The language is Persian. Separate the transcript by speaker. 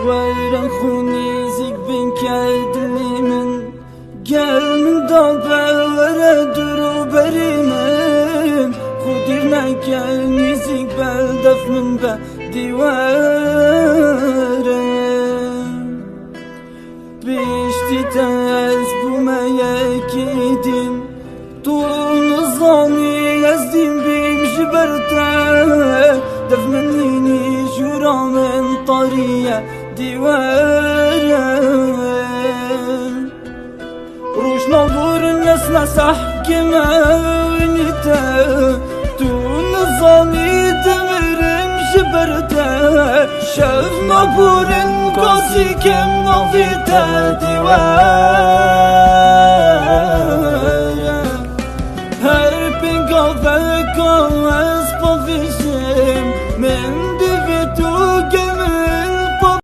Speaker 1: ويرن خوني زيك بين كادلي من قال من ضبع ورا درو بريمن خديرنا كاني زيك بلدف من بديوارن بيشتي تاز بوما يكيدم طول نظامي يزدين بيمشي برتاح دف منيني جورا من طريق ديوارن روش نظور الناس نسح كما ونتا تو نظامي تمرم جبرتا شاف نبور قاسي كم نظيتا ديوارن